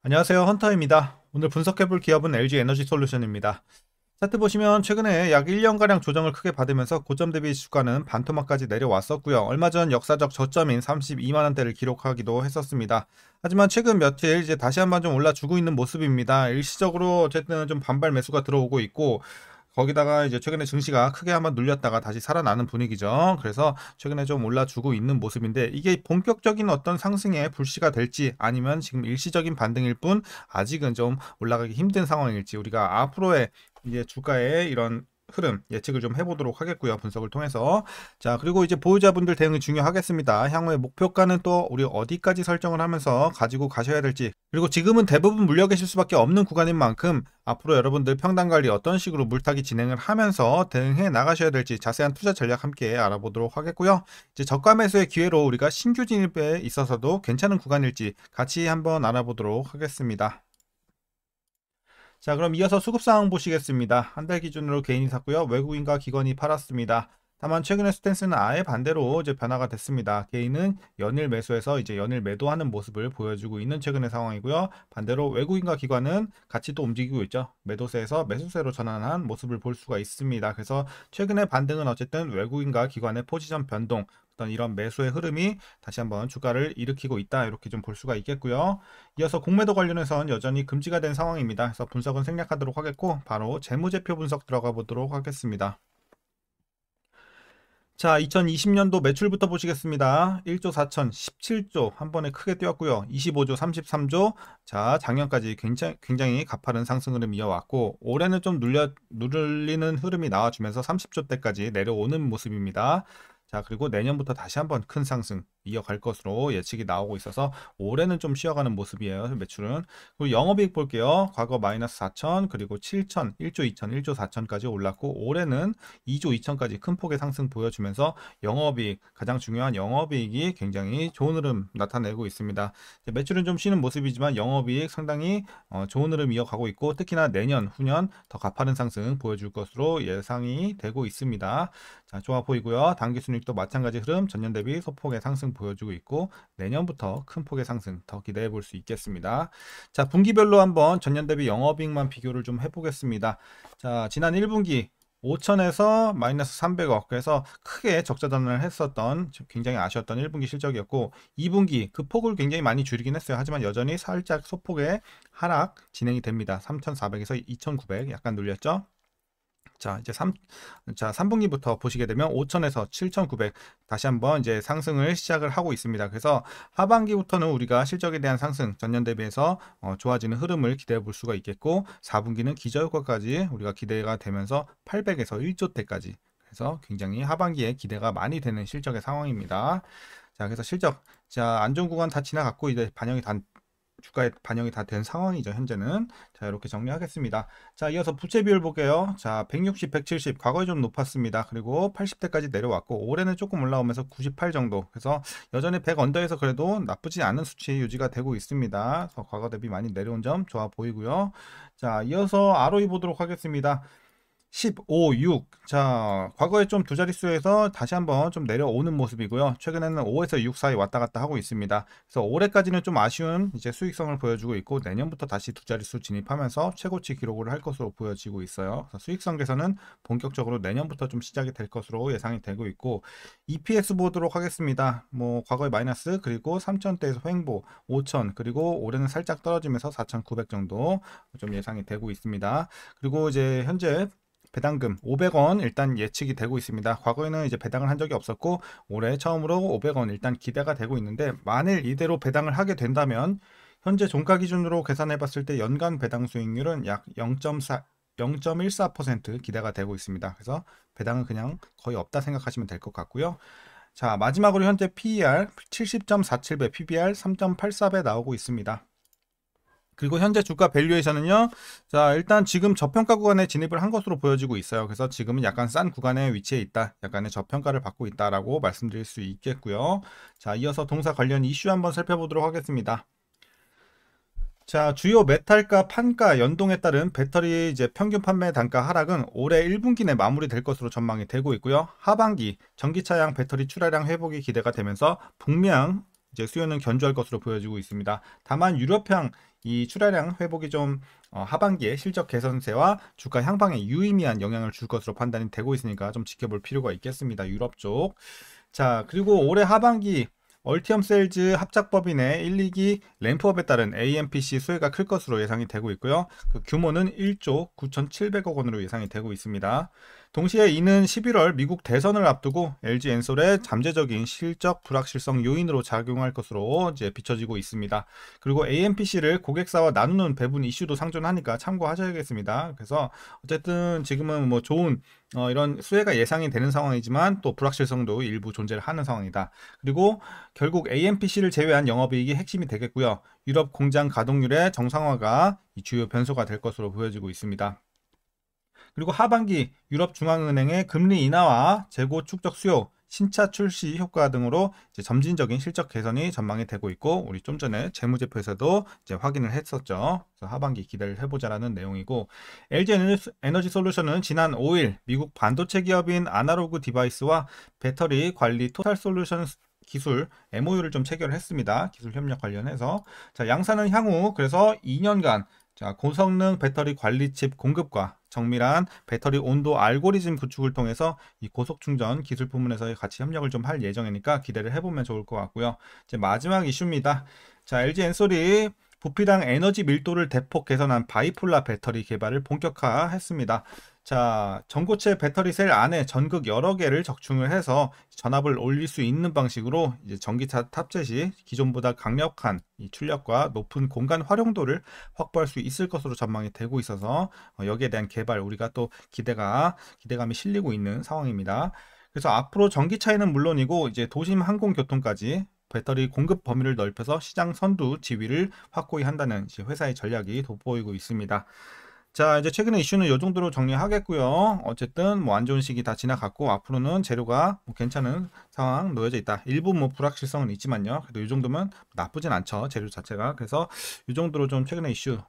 안녕하세요, 헌터입니다. 오늘 분석해볼 기업은 LG 에너지 솔루션입니다. 차트 보시면 최근에 약 1년가량 조정을 크게 받으면서 고점 대비 주가는 반토막까지 내려왔었고요. 얼마 전 역사적 저점인 32만원대를 기록하기도 했었습니다. 하지만 최근 며칠 이제 다시 한번 좀 올라주고 있는 모습입니다. 일시적으로 어쨌든 좀 반발 매수가 들어오고 있고, 거기다가 이제 최근에 증시가 크게 한번 눌렸다가 다시 살아나는 분위기죠. 그래서 최근에 좀 올라주고 있는 모습인데, 이게 본격적인 어떤 상승의 불씨가 될지 아니면 지금 일시적인 반등일 뿐 아직은 좀 올라가기 힘든 상황일지, 우리가 앞으로의 이제 주가의 이런 흐름 예측을 좀 해보도록 하겠고요. 분석을 통해서. 자, 그리고 이제 보유자분들 대응이 중요하겠습니다. 향후의 목표가는 또 우리 어디까지 설정을 하면서 가지고 가셔야 될지, 그리고 지금은 대부분 물려 계실 수밖에 없는 구간인 만큼 앞으로 여러분들 평단 관리 어떤 식으로 물타기 진행을 하면서 대응해 나가셔야 될지 자세한 투자 전략 함께 알아보도록 하겠고요. 이제 저가 매수의 기회로 우리가 신규 진입에 있어서도 괜찮은 구간일지 같이 한번 알아보도록 하겠습니다. 자, 그럼 이어서 수급상황 보시겠습니다. 한 달 기준으로 개인이 샀고요. 외국인과 기관이 팔았습니다. 다만 최근의 스탠스는 아예 반대로 이제 변화가 됐습니다. 개인은 연일 매수해서 이제 연일 매도하는 모습을 보여주고 있는 최근의 상황이고요. 반대로 외국인과 기관은 같이 또 움직이고 있죠. 매도세에서 매수세로 전환한 모습을 볼 수가 있습니다. 그래서 최근의 반등은 어쨌든 외국인과 기관의 포지션 변동, 어떤 이런 매수의 흐름이 다시 한번 주가를 일으키고 있다, 이렇게 좀 볼 수가 있겠고요. 이어서 공매도 관련해서는 여전히 금지가 된 상황입니다. 그래서 분석은 생략하도록 하겠고, 바로 재무제표 분석 들어가 보도록 하겠습니다. 자, 2020년도 매출부터 보시겠습니다. 1조 4천, 17조 한 번에 크게 뛰었고요. 25조, 33조. 자, 작년까지 굉장히 가파른 상승 흐름 이어왔고, 올해는 좀 누르리는 흐름이 나와주면서 30조대까지 내려오는 모습입니다. 자, 그리고 내년부터 다시 한번 큰 상승 이어갈 것으로 예측이 나오고 있어서 올해는 좀 쉬어가는 모습이에요. 매출은. 그리고 영업이익 볼게요. 과거 마이너스 4천, 그리고 7천, 1조 2천, 1조 4천까지 올랐고, 올해는 2조 2천까지 큰 폭의 상승 보여주면서 영업이익, 가장 중요한 영업이익이 굉장히 좋은 흐름 나타내고 있습니다. 매출은 좀 쉬는 모습이지만 영업이익 상당히 좋은 흐름 이어가고 있고, 특히나 내년, 후년 더 가파른 상승 보여줄 것으로 예상이 되고 있습니다. 자, 좋아 보이고요. 당기순이익도 마찬가지 흐름, 전년 대비 소폭의 상승 보여주고 있고, 내년부터 큰 폭의 상승 더 기대해 볼 수 있겠습니다. 자, 분기별로 한번 전년 대비 영업이익만 비교를 좀 해보겠습니다. 자, 지난 1분기 5천에서 마이너스 300억, 그래서 크게 적자 전환을 했었던 굉장히 아쉬웠던 1분기 실적이었고, 2분기 그 폭을 굉장히 많이 줄이긴 했어요. 하지만 여전히 살짝 소폭의 하락 진행이 됩니다. 3,400에서 2,900 약간 눌렸죠. 자, 이제 3분기부터 보시게 되면 5천에서 7,900 다시 한번 이제 상승을 시작을 하고 있습니다. 그래서 하반기부터는 우리가 실적에 대한 상승, 전년 대비해서 좋아지는 흐름을 기대해 볼 수가 있겠고, 4분기는 기저효과까지 우리가 기대가 되면서 800에서 1조대까지, 그래서 굉장히 하반기에 기대가 많이 되는 실적의 상황입니다. 자, 그래서 실적, 자, 안전 구간 다 지나갔고 이제 주가에 반영이 다 된 상황이죠, 현재는. 자, 이렇게 정리하겠습니다. 자, 이어서 부채 비율 볼게요. 자, 160, 170 과거에 좀 높았습니다. 그리고 80대까지 내려왔고, 올해는 조금 올라오면서 98 정도, 그래서 여전히 100 언더에서 그래도 나쁘지 않은 수치 유지가 되고 있습니다. 그래서 과거 대비 많이 내려온 점 좋아 보이고요. 자, 이어서 ROE 보도록 하겠습니다. 15, 6. 자, 과거에 좀 두 자릿수에서 다시 한번 좀 내려오는 모습이고요. 최근에는 5에서 6 사이 왔다 갔다 하고 있습니다. 그래서 올해까지는 좀 아쉬운 이제 수익성을 보여주고 있고, 내년부터 다시 두 자릿수 진입하면서 최고치 기록을 할 것으로 보여지고 있어요. 그래서 수익성 개선은 본격적으로 내년부터 좀 시작이 될 것으로 예상이 되고 있고, EPS 보도록 하겠습니다. 뭐 과거에 마이너스, 그리고 3천대에서 횡보, 5천, 그리고 올해는 살짝 떨어지면서 4,900 정도 좀 예상이 되고 있습니다. 그리고 이제 현재 배당금 500원 일단 예측이 되고 있습니다. 과거에는 이제 배당을 한 적이 없었고, 올해 처음으로 500원 일단 기대가 되고 있는데, 만일 이대로 배당을 하게 된다면 현재 종가 기준으로 계산해 봤을 때 연간 배당 수익률은 약 0.14% 기대가 되고 있습니다. 그래서 배당은 그냥 거의 없다 생각하시면 될 것 같고요. 자, 마지막으로 현재 PER 70.47배, PBR 3.84배 나오고 있습니다. 그리고 현재 주가 밸류에이션은요, 자, 일단 지금 저평가 구간에 진입을 한 것으로 보여지고 있어요. 그래서 지금은 약간 싼 구간에 위치해 있다, 약간의 저평가를 받고 있다라고 말씀드릴 수 있겠고요. 자, 이어서 동사 관련 이슈 한번 살펴보도록 하겠습니다. 자, 주요 메탈가 판가 연동에 따른 배터리 이제 평균 판매 단가 하락은 올해 1분기 내 마무리될 것으로 전망이 되고 있고요. 하반기 전기차량 배터리 출하량 회복이 기대가 되면서 북미향 이제 수요는 견조할 것으로 보여지고 있습니다. 다만 유럽향 이 출하량 회복이 좀 하반기에 실적 개선세와 주가 향방에 유의미한 영향을 줄 것으로 판단이 되고 있으니까 좀 지켜볼 필요가 있겠습니다. 유럽 쪽. 자, 그리고 올해 하반기 얼티엄 셀즈 합작법인의 1, 2기 램프업에 따른 AMPC 수혜가 클 것으로 예상이 되고 있고요. 그 규모는 1조 9,700억 원으로 예상이 되고 있습니다. 동시에 이는 11월 미국 대선을 앞두고 LG 엔솔의 잠재적인 실적 불확실성 요인으로 작용할 것으로 이제 비춰지고 있습니다. 그리고 AMPC를 고객사와 나누는 배분 이슈도 상존하니까 참고하셔야겠습니다. 그래서 어쨌든 지금은 뭐 좋은 이런 수혜가 예상이 되는 상황이지만 또 불확실성도 일부 존재를 하는 상황이다. 그리고 결국 AMPC를 제외한 영업이익이 핵심이 되겠고요. 유럽 공장 가동률의 정상화가 이 주요 변수가 될 것으로 보여지고 있습니다. 그리고 하반기 유럽 중앙은행의 금리 인하와 재고 축적 수요, 신차 출시 효과 등으로 이제 점진적인 실적 개선이 전망이 되고 있고, 우리 좀 전에 재무제표에서도 이제 확인을 했었죠. 그래서 하반기 기대를 해보자라는 내용이고, LG 에너지 솔루션은 지난 5일 미국 반도체 기업인 아나로그 디바이스와 배터리 관리 토탈 솔루션 기술 MOU를 좀 체결을 했습니다. 기술 협력 관련해서. 자, 양사는 향후 그래서 2년간 자, 고성능 배터리 관리 칩 공급과 정밀한 배터리 온도 알고리즘 구축을 통해서 이 고속 충전 기술 부문에서 같이 협력을 좀 할 예정이니까 기대를 해보면 좋을 것 같고요. 이제 마지막 이슈입니다. 자, LG 엔솔이 부피당 에너지 밀도를 대폭 개선한 바이폴라 배터리 개발을 본격화했습니다. 자, 전고체 배터리 셀 안에 전극 여러 개를 적충을 해서 전압을 올릴 수 있는 방식으로 이제 전기차 탑재 시 기존보다 강력한 이 출력과 높은 공간 활용도를 확보할 수 있을 것으로 전망이 되고 있어서 여기에 대한 개발 우리가 또 기대감이 실리고 있는 상황입니다. 그래서 앞으로 전기차에는 물론이고 이제 도심 항공교통까지 배터리 공급 범위를 넓혀서 시장 선두 지위를 확고히 한다는 회사의 전략이 돋보이고 있습니다. 자, 이제 최근의 이슈는 이 정도로 정리하겠고요. 어쨌든 뭐 안 좋은 시기 다 지나갔고 앞으로는 재료가 뭐 괜찮은 상황 놓여져 있다. 일부 뭐 불확실성은 있지만요. 그래도 이 정도면 나쁘진 않죠. 재료 자체가. 그래서 이 정도로 좀 최근의 이슈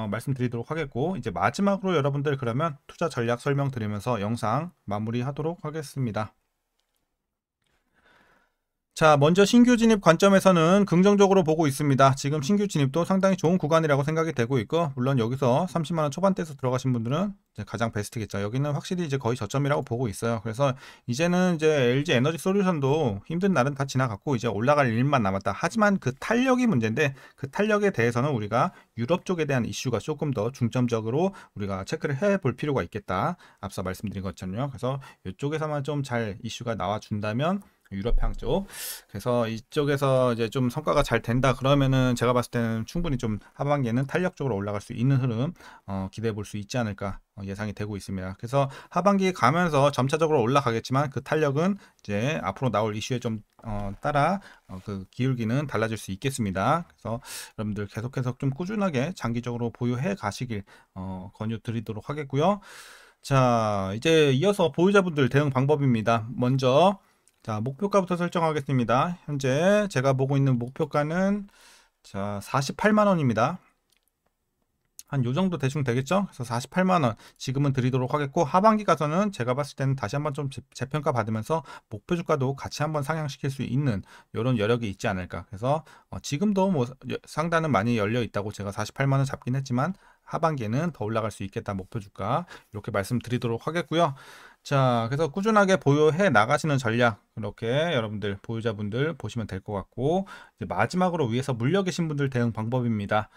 말씀드리도록 하겠고, 이제 마지막으로 여러분들 그러면 투자 전략 설명드리면서 영상 마무리하도록 하겠습니다. 자, 먼저 신규 진입 관점에서는 긍정적으로 보고 있습니다. 지금 신규 진입도 상당히 좋은 구간이라고 생각이 되고 있고, 물론 여기서 30만원 초반대에서 들어가신 분들은 이제 가장 베스트겠죠. 여기는 확실히 이제 거의 저점이라고 보고 있어요. 그래서 이제는 이제 LG 에너지 솔루션도 힘든 날은 다 지나갔고 이제 올라갈 일만 남았다. 하지만 그 탄력이 문제인데, 그 탄력에 대해서는 우리가 유럽 쪽에 대한 이슈가 조금 더 중점적으로 우리가 체크를 해볼 필요가 있겠다. 앞서 말씀드린 것처럼요. 그래서 이쪽에서만 좀 잘 이슈가 나와준다면 유럽향 쪽. 그래서 이쪽에서 이제 좀 성과가 잘 된다 그러면은 제가 봤을 때는 충분히 좀 하반기에는 탄력적으로 올라갈 수 있는 흐름 기대해 볼 수 있지 않을까 예상이 되고 있습니다. 그래서 하반기 가면서 점차적으로 올라가겠지만 그 탄력은 이제 앞으로 나올 이슈에 좀 따라 그 기울기는 달라질 수 있겠습니다. 그래서 여러분들 계속해서 좀 꾸준하게 장기적으로 보유해 가시길 권유 드리도록 하겠고요. 자, 이제 이어서 보유자분들 대응 방법입니다. 먼저 자, 목표가부터 설정하겠습니다. 현재 제가 보고 있는 목표가는 자, 48만원입니다. 한 요 정도 대충 되겠죠? 그래서 48만원 지금은 드리도록 하겠고, 하반기 가서는 제가 봤을 때는 다시 한번 좀 재평가 받으면서 목표 주가도 같이 한번 상향시킬 수 있는 이런 여력이 있지 않을까. 그래서 지금도 뭐 상단은 많이 열려 있다고 제가 48만원 잡긴 했지만 하반기에는 더 올라갈 수 있겠다 목표 주가 이렇게 말씀드리도록 하겠고요. 자, 그래서 꾸준하게 보유해 나가시는 전략 이렇게 여러분들 보유자분들 보시면 될 것 같고, 이제 마지막으로 위에서 물려 계신 분들 대응 방법입니다.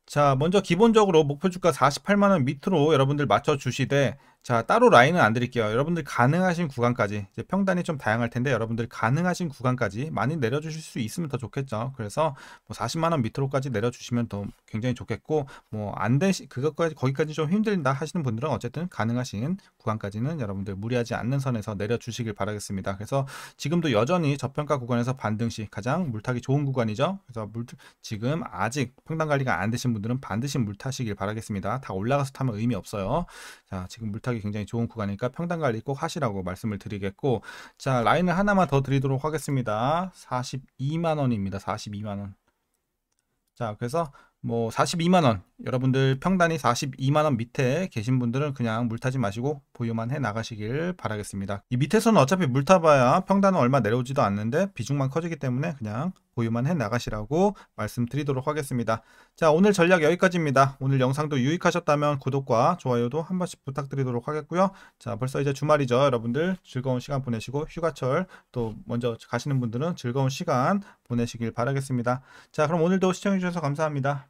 자, 먼저 기본적으로 목표 주가 48만원 밑으로 여러분들 맞춰 주시되, 자, 따로 라인은 안 드릴게요. 여러분들 가능하신 구간까지, 이제 평단이 좀 다양할 텐데 여러분들 가능하신 구간까지 많이 내려주실 수 있으면 더 좋겠죠. 그래서 뭐 40만원 밑으로까지 내려주시면 더 굉장히 좋겠고, 뭐 안 되시 그것까지 거기까지 좀 힘들다 하시는 분들은 어쨌든 가능하신 구간까지는 여러분들 무리하지 않는 선에서 내려주시길 바라겠습니다. 그래서 지금도 여전히 저평가 구간에서 반등 시 가장 물타기 좋은 구간이죠. 그래서 지금 아직 평단 관리가 안 되신 분들은 반드시 물타시길 바라겠습니다. 다 올라가서 타면 의미 없어요. 자, 지금 물타기 굉장히 좋은 구간이니까 평단 관리 꼭 하시라고 말씀을 드리겠고, 자, 라인을 하나만 더 드리도록 하겠습니다. 42만원입니다. 42만원. 자, 그래서 뭐 42만원 여러분들 평단이 42만원 밑에 계신 분들은 그냥 물타지 마시고 보유만 해 나가시길 바라겠습니다. 이 밑에서는 어차피 물타봐야 평단은 얼마 내려오지도 않는데 비중만 커지기 때문에 그냥 보유만 해 나가시라고 말씀드리도록 하겠습니다. 자, 오늘 전략 여기까지입니다. 오늘 영상도 유익하셨다면 구독과 좋아요도 한 번씩 부탁드리도록 하겠고요. 자, 벌써 이제 주말이죠. 여러분들 즐거운 시간 보내시고 휴가철 또 먼저 가시는 분들은 즐거운 시간 보내시길 바라겠습니다. 자, 그럼 오늘도 시청해 주셔서 감사합니다.